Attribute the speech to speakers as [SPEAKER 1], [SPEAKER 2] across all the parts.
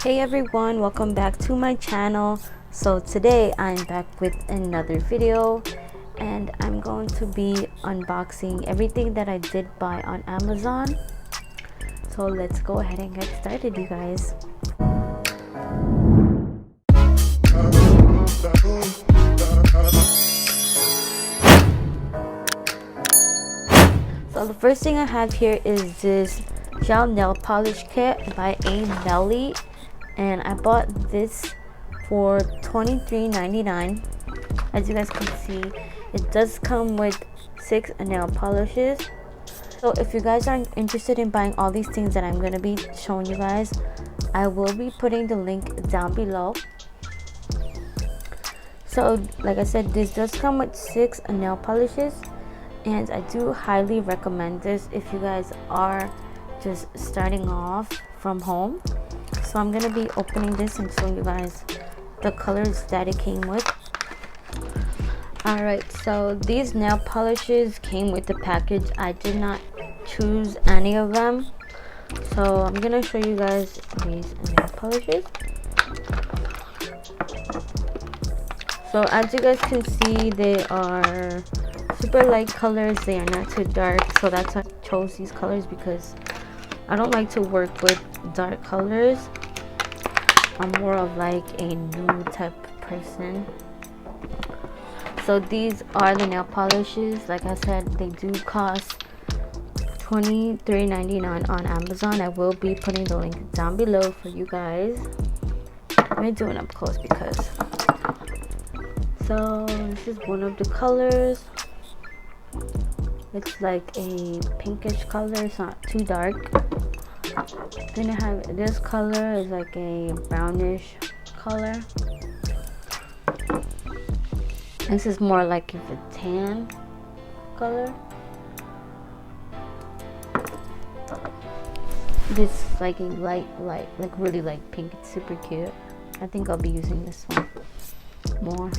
[SPEAKER 1] Hey everyone, welcome back to my channel. So today I'm back with another video and I'm going to be unboxing everything that I did buy on Amazon. So let's go ahead and get started, you guys. So the first thing I have here is this gel nail polish kit by Aimeli, and I bought this for $23.99. As you guys can see, it does come with 6 nail polishes. So if you guys are interested in buying all these things that I'm going to be showing you guys, I will be putting the link down below. So like I said, this does come with 6 nail polishes, and I do highly recommend this if you guys are just starting off from home. So I'm gonna be opening this and showing you guys the colors that it came with. Alright, so these nail polishes came with the package. I did not choose any of them, so I'm gonna show you guys these nail polishes. So as you guys can see, they are super light colors. They are not too dark, so that's why I chose these colors, because I don't like to work with dark colors. I'm more of like a nude type person. So these are the nail polishes. Like I said, they do cost $23.99 on Amazon. I will be putting the link down below for you guys. Let me do it up close because. So this is one of the colors. It's like a pinkish color. It's not too dark. Then I have this color, is like a brownish color. This is more like a tan color. This is like a light, like really light pink. It's super cute. I think I'll be using this one more.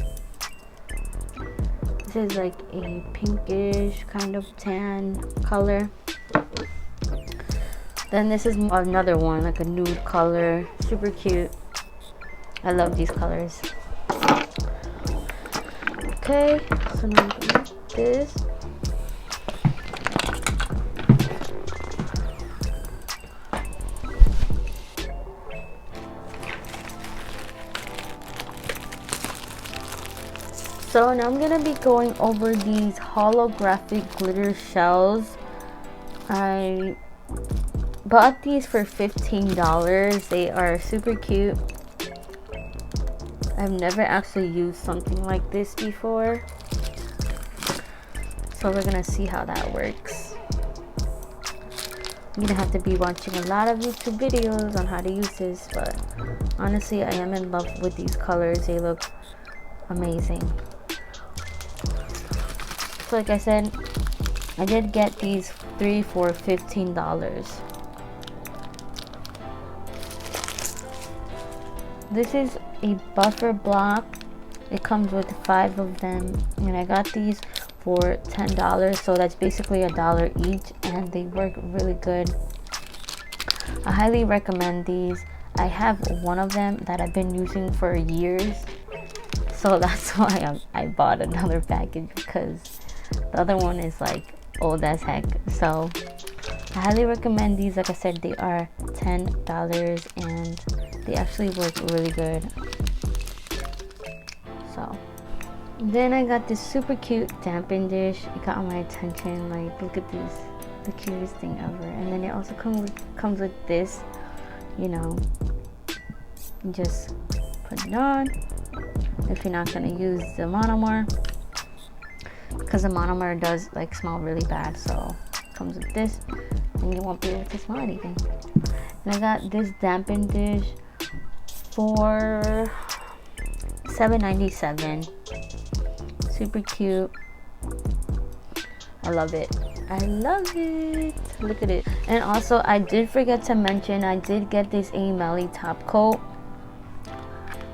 [SPEAKER 1] This is like a pinkish kind of tan color. Then this is another one, like a nude color, super cute. I love these colors. Okay, so now I'm gonna do this. So now I'm gonna be going over these holographic glitter shells. I bought these for $15. They are super cute. I've never actually used something like this before, so we're gonna see how that works. I'm gonna have to be watching a lot of YouTube videos on how to use this, but honestly I am in love with these colors. They look amazing. So like I said, I did get these 3 for $15. This is a buffer block. It comes with 5 of them, and I got these for $10, so that's basically $1 each, and they work really good. I highly recommend these. I have one of them that I've been using for years, so that's why I bought another package, because the other one is like old as heck. So I highly recommend these. Like I said, they are $10 and they actually work really good. So then I got this super cute Dappen dish. It got my attention. Like, look at this, the cutest thing ever. And then it also comes with this, you know, you just put it on if you're not gonna use the monomer, because the monomer does like smell really bad. So it comes with this and you won't be able to smell anything. And I got this Dappen dish for $7.97. Super cute. I love it. I love it. Look at it. And also I did forget to mention, I did get this Aimeli Topcoat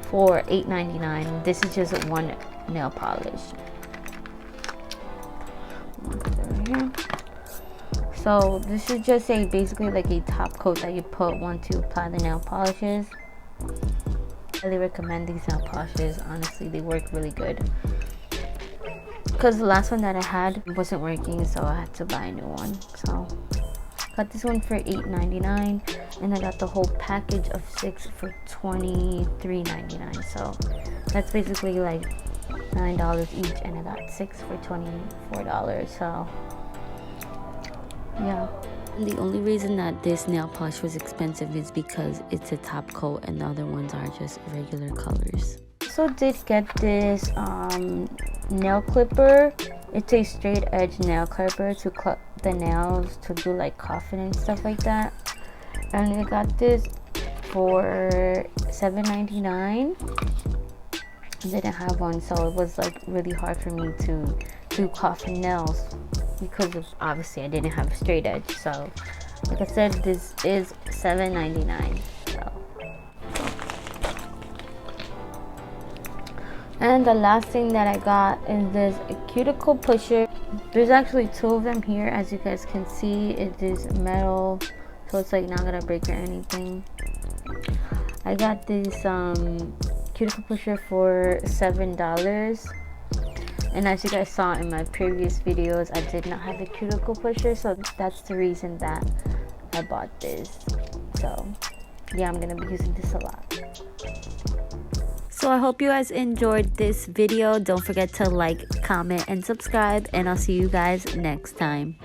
[SPEAKER 1] for $8.99. This is just one nail polish. So this is just basically like a top coat that you put once you apply the nail polishes. Highly recommend these nail polishes. Honestly, they work really good. Because the last one that I had wasn't working, so I had to buy a new one. So got this one for $8.99, and I got the whole package of 6 for $23.99. So that's basically like $9 each, and I got 6 for $24. So yeah. And the only reason that this nail polish was expensive is because it's a top coat and the other ones are just regular colors. Also did get this nail clipper. It's a straight edge nail clipper to clip the nails to do like coffin and stuff like that. And I got this for $7.99. I didn't have one, so it was like really hard for me to do coffin nails because of obviously I didn't have a straight edge. So like I said, this is $7.99. So. And the last thing that I got is this cuticle pusher. There's actually 2 of them here, as you guys can see. It is metal, so it's like not gonna break or anything. I got this cuticle pusher for $7. And as you guys saw in my previous videos, I did not have a cuticle pusher, so that's the reason that I bought this. So yeah, I'm gonna be using this a lot. So I hope you guys enjoyed this video. Don't forget to like, comment, and subscribe, and I'll see you guys next time.